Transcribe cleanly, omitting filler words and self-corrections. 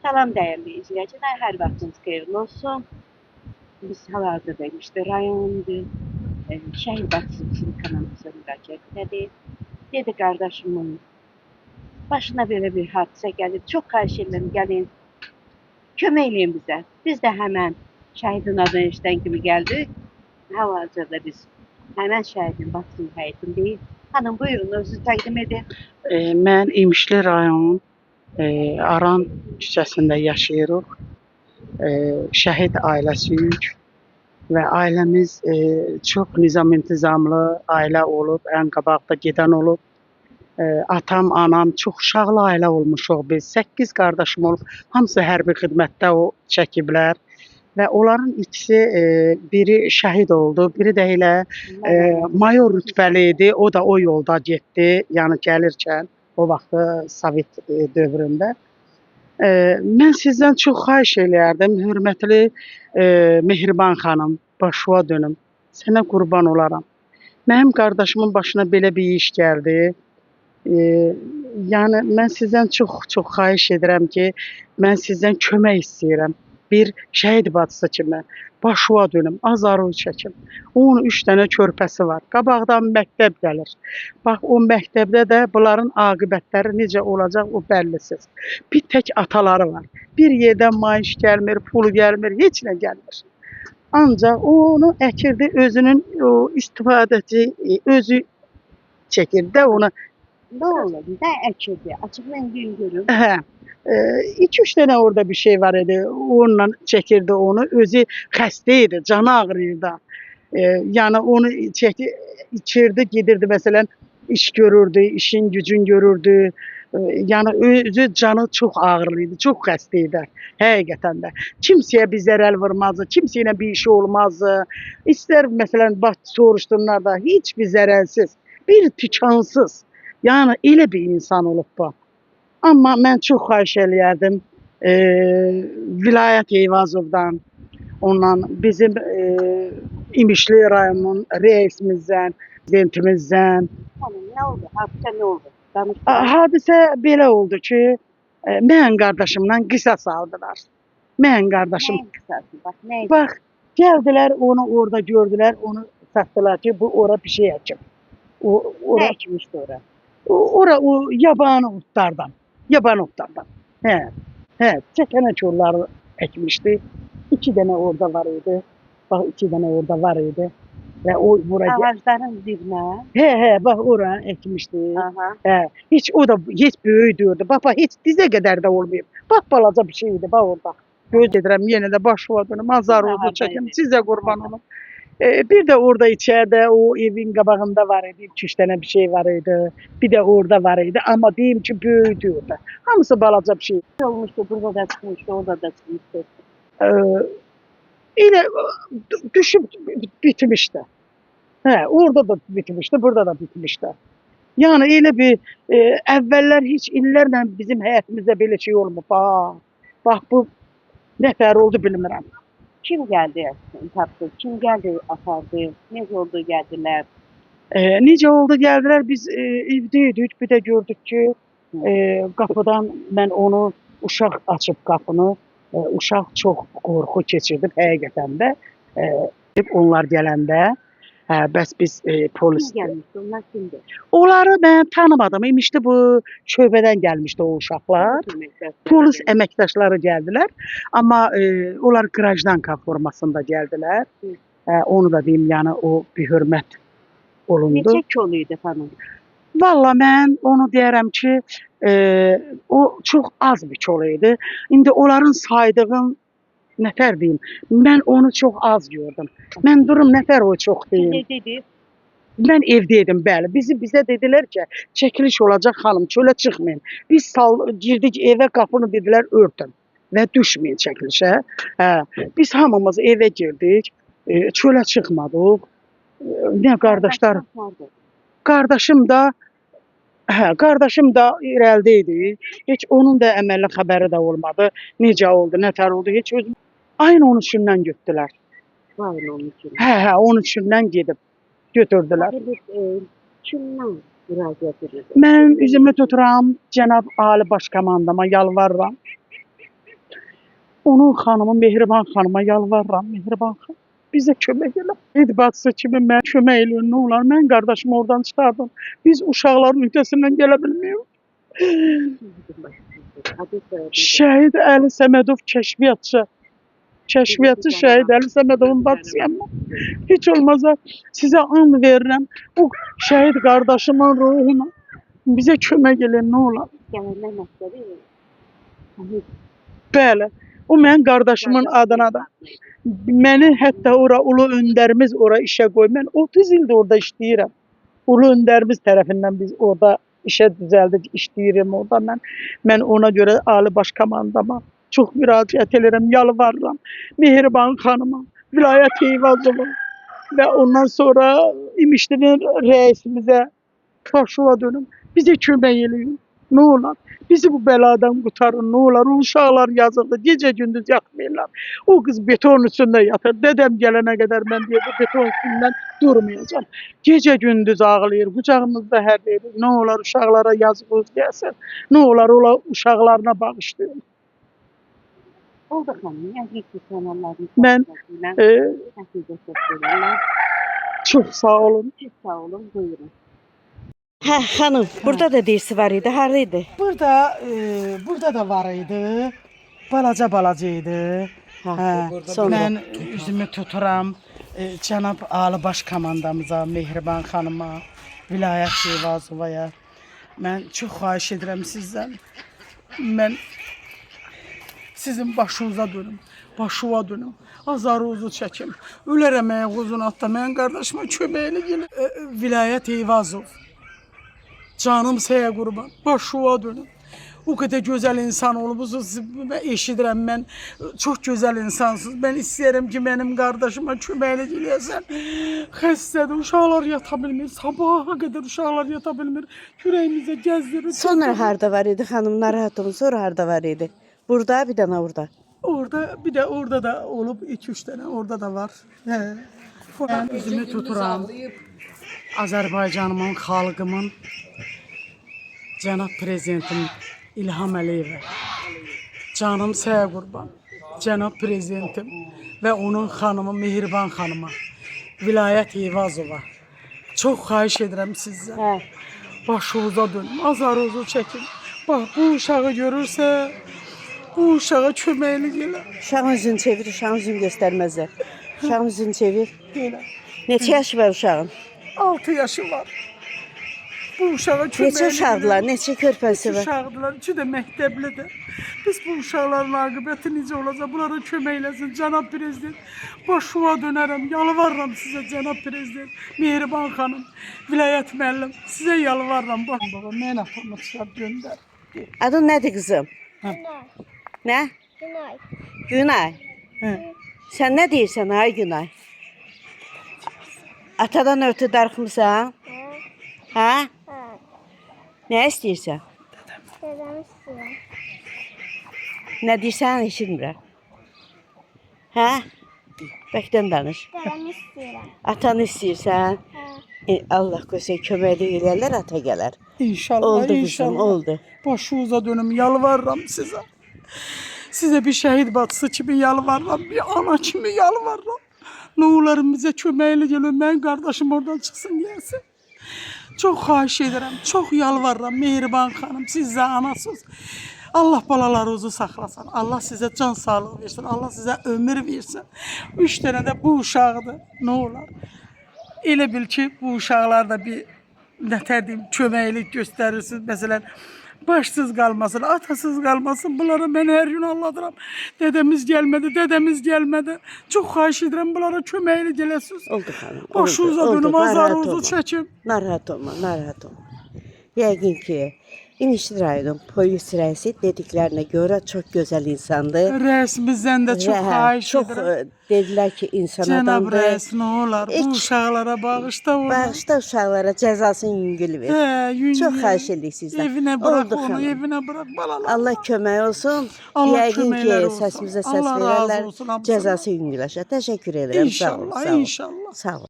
Salam dəyərli izləyicilər, hər vaxtınız xeyirli olsun. Biz hal-hazırda İmişli rayonundur. Şəhid bacısı bizim kanalımıza müraciət edir. Dedi qardaşımın başına belə bir hadisə gəlib. Çox xahiş edirəm, gəlin, kömək eləyin bizə. Biz də həmən şəhidin adını eşidən kimi gəldik. Hal-hazırda biz həmən şəhidin bacısının həyətindəyik. Xanım, buyurun, özünüzü təqdim edin. Mən İmişli rayonun Aran küçəsində yaşayırıq. Şəhid ailəsiyik və ailəmiz çox nizam-intizamlı ailə olub, ən qabaqda gedən olub. Atam, anam, çox uşaqlı ailə olmuşuq biz. 8 qardaşım olub, hamısı hərbi xidmətdə çəkiblər. Və onların ikisi, biri şəhid oldu, biri də elə mayor rütbəli idi, o da o yolda getdi, yəni gəlirkən, o vaxtı Sovet dövründə. Mən sizdən çox xahiş eləyərdim, hörmətli Mehriban xanım, başına dönüm, sənə qurban olaram. Mənim qardaşımın başına belə bir iş gəldi. Yəni, mən sizdən çox xahiş edirəm ki, mən sizdən kömək istəyirəm. Bir şəhid bacısı kimi başına dönüm, azarı çəkim. Onun 3 dənə körpəsi var. Qabaqdan məktəb gəlir. Bax, o məktəbdə də bunların aqibətləri necə olacaq, o bəllisiz. Bir tək ataları var. Bir yerdən maaş gəlmir, pul gəlmir, heç nə gəlmir. Ancaq o onu əkirdi, özünün o istifadəci, özü çəkirdi ona. Nə olur, nə əkirdi? Açıqlayın, gün görüm. Hə. 2-3 dənə orada bir şey var idi. Onunla çəkirdi onu. Özü xəstə idi, canı ağrıyırdı. Yəni onu içirdi, gedirdi məsələn, iş görürdü, işin gücün görürdü. Yəni özü canı çox ağrılıydı, çox xəstə idi həqiqətən də. Kimsəyə bir zərər vurmazdı, kimsəyə bir işi olmazdı. İstər məsələn bax soruşsunlar da heç bir zərərsiz, bir tükansız. Yəni elə bir insan olub bu. Amma mən çox xahiş eləyərdim Vilayət Eyvazovdan, ondan bizim İmişli rayonunun reisimizdən, prezidentimizdən. Nə oldu? Hadisə nə oldu? Hadisə belə oldu ki, mən qardaşımla qisas aldılar. Mən qardaşım. Nəyin qisası? Bax, nəyin? Bax, gəldilər, onu orada gördülər, onu satdılar ki, bu ora bir şey əkib. Nə əkmişdi ora? Ora o yabani otlardan. Yaban otlardan. Hə, çəkənə kolları əkmişdi. 2 dənə orada var idi. Bax, 2 dənə orada var idi. Və o bura ağacların dibinə. Hə, bax ora əkmişdi. Aha. Hə, heç o da heç böyük deyildi. Bax, heç dizə qədər də olmayıb. Bax, balaca bir şey idi, bax orada. Göz edirəm, yenə də başıma dönüm, azarınızı çəkim, sizə qurban olum. Bir də orada içəridə o evin qabağında var idi, 2-3 dənə bir şey var idi. Bir də orada var idi, amma deyim ki, böyük deyildi. Hamısı balaca bir şey. Olmuşdu, burada da çıxmışdı, orada da çıxmışdı. Elə düşüb bitmişdi. Hə, orada da bitmişdi, burada da bitmişdi. Yəni elə bir əvvəllər heç illərlə bizim həyətimizdə belə şey olmub. Bax bu nətər oldu bilmirəm. Kim gəldi tapdı? Kim gəldi apardı? Necə oldu gəldilər? Necə oldu gəldilər? Biz evdəydik, bir də gördük ki, qapıdan mən onu uşaq açıb qapını, uşaq çox qorxu keçirdib həqiqətən də. Onlar gələndə, bəs biz polis... Kim gəlmişdi? Onlar kimdir? Onları mən tanımadım. İmişdi bu şöbədən gəlmişdi o uşaqlar. Polis əməkdaşları gəldilər. Amma onlar qrajdanka formasında gəldilər. Onu da deyim, yəni o bir hörmət olundu. Neçə kolu idi xanım? Valla mən onu deyərəm ki, o çox az bir kolu idi. İndi onların saydığım nətər deyim, mən onu çox az gördüm. Mən durum nətər o çox deyim. Ne dedi? Mən evdəydim, bəli. Bizə dedilər ki, çəkiliş olacaq xanım, çölə çıxmayın. Biz girdik evə, qapını dedilər örtün və düşməyin çəkilişə. Biz hamımız evə girdik, çölə çıxmadıq. Nə qardaşlar? Qardaşım da irəlidə idi. Heç onun da əməlli xəbəri də olmadı. Necə oldu, nətər oldu, heç özüm. Ayın 13-dən götürdülər. Ayın 13-dən. Hə, 13-dən gedib götürdülər. Kimdən müraciət edirdi? Mən üzümü tuturam, cənab Ali Baş Komandama yalvarıram. Onun xanımı Mehriban xanıma yalvarıram. Mehriban xanım bizə kömək elə. Ed bacısı kimi mən kömək eləyin, nə olar? Mən qardaşımı oradan çıxardım. Biz uşaqların öhdəsindən gələ bilmirik. Adı soyadı. Şəhid Əli Səmədov kəşfiyyatçı. Kəşfiyyatçı şəhid Əli Səmədovun bacısıyam mən. Heç olmazsa sizə and verirəm. O şəhid qardaşımın ruhuna bizə kömək eləyin, nə olar? Gələnlər məktəbi. Bəli. O mənim qardaşımın adına da. Məni hətta ora ulu öndərimiz ora işə qoy. Mən 30 ildir orada işləyirəm. Ulu öndərimiz tərəfindən biz orada işə düzəldik, işləyirəm orada mən. Mən ona görə Ali Baş Komandama çox müraciət edirəm, yalvarıram. Mehriban xanıma, Vilayət Eyvazova və ondan sonra İmişlinin rəisimizə Faşova dönüm. Bizə kömək eləyin. Nə olar? Bizi bu bəladan qurtarın, nə olar? O uşaqlar yazıqdır, gecə gündüz yatmırlar. O qız beton üstündə yatır. Dədəm gələnə qədər mən deyir, bu beton üstündən durmayacağam. Gecə gündüz ağlayır, qucağımızda hər deyir. Nə olar uşaqlara yazığınız gəlsin. Nə olar ola uşaqlarına bağışlayın. Oldu xanım, yəni ki, kanallarını Mən çox sağ olun. Çok sağ olun, buyurun. Hə, xanım, burada da deyirsi var idi. Hara idi? Burada da var idi. Balaca idi. Sonra Mən üzümü tuturam. Cənab Ali Baş Komandamıza, Mehriban xanıma, Vilayət Eyvazovaya. Mən çox xahiş edirəm sizdən. Mən sizin başınıza dönüm. Başıva dönüm. Azarınızı çəkim. Ölərəm ayağınızın altda. Mənim qardaşıma köməyini gəlin. Vilayət Eyvazov. Canım səyə qurban. Başıva dönüm. O qədər gözəl insan olubsunuz. Eşidirəm mən. Çox gözəl insansınız. Mən istəyirəm ki, mənim qardaşıma köməyini gələyəsən. Xəstədir. Uşaqlar yata bilmir. Sabaha qədər uşaqlar yata bilmir. Kürəyimizə gəzdirir. sonra harda var idi xanım? Narahat olun. Sonra harda var idi? Burada, bir dənə orada. Orada bir de orada da olup 2-3 tane orada da var. Ben üzümü tuturam. Azərbaycanımın, xalqımın, Cənab Prezidentim İlham Əliyevə. Canım səyə qurban. Cənab Prezidentim və onun xanımı Mehriban xanıma. Vilayət Eyvazova. Çox xahiş edirəm sizdən. Hə. Başınıza dönüm, azarınızı çəkin. Bax, bu uşağı görürsə, bu uşağa köməyini gələ. Uşağın üzünü çevir, uşağın üzünü göstərməzlər. Uşağın üzünü çevir. Gələ. Neçə yaşı var uşağın? 6 yaşı var. Bu uşağa köməyini Neçə uşaqdılar, neçə körpəsi var? Uşaqdılar, 2 də məktəblidir. Biz bu uşaqların aqibəti necə olacaq? Bunlara kömək eləsin, Cənab Prezident. Başıva dönərəm, yalvarıram sizə, Cənab Prezident. Mehriban xanım, Vilayət müəllim, sizə yalvarıram. Bax, baba, mən atamı çıxar göndər. Adın nədir qızım? Nə? Günay. Günay. Hə. Sən nə deyirsən ay Günay? Atadan ötü darıxmısan? Hə? Nə istəyirsən? Dedem istiyor. Nə deyirsən eşitmirəm. Hə? Bəkdən danış. Dedem istiyor. Atanı istəyirsən? Allah qoysa köməkli eləyərlər, ata gələr. İnşallah, Oldu qızım, inşallah. oldu. Başınıza dönüm, yalvarıram sizə. Sizə bir şəhid bacısı kimi yalvarıram, bir ana kimi yalvarıram. Nə olar bizə köməkli gəlin, mənim qardaşım oradan çıxsın gəlsin. Çox xahiş edirəm, çox yalvarıram Mehriban xanım, siz də anasınız. Allah balalarınızı saxlasın, Allah sizə can sağlığı versin, Allah sizə ömür versin. 3 dənə də bu uşaqdır, nə olar. Elə bil ki, bu uşaqlar da bir nətər deyim, köməklik göstərirsiniz. Məsələn, başsız qalmasın, atasız qalmasın. Bunlara mən hər gün anladıram. Dədəmiz gəlmədi. Çox xahiş edirəm, bunlara köməkli gələsiniz. Oldu xanım. Başınıza dönüm, azarınızı çəkin. Narahat olma. Yəqin ki, İmişli rayon polis rəisi dediklərinə görə çox gözəl insandır. Rəisimizdən də çox xahiş Çox edirəm. dedilər ki, insan Cənab adamdır. rəis, nə olar, bu uşaqlara bağışda olur. Bağışda uşaqlara cəzasını yüngül ver. Çox xahiş edirik sizdən. Evinə bırak Oldu onu, xanım. evinə bırak balalar. Allah kömək olsun. Allah Yəqin ki, köməkləri olsun. səsimizə səs Allah razı verərlər. olsun hamısına. Cəzası yüngüləşər. Təşəkkür edirəm. Sağ olun. İnşallah, Sağ olun. inşallah. Sağ olun.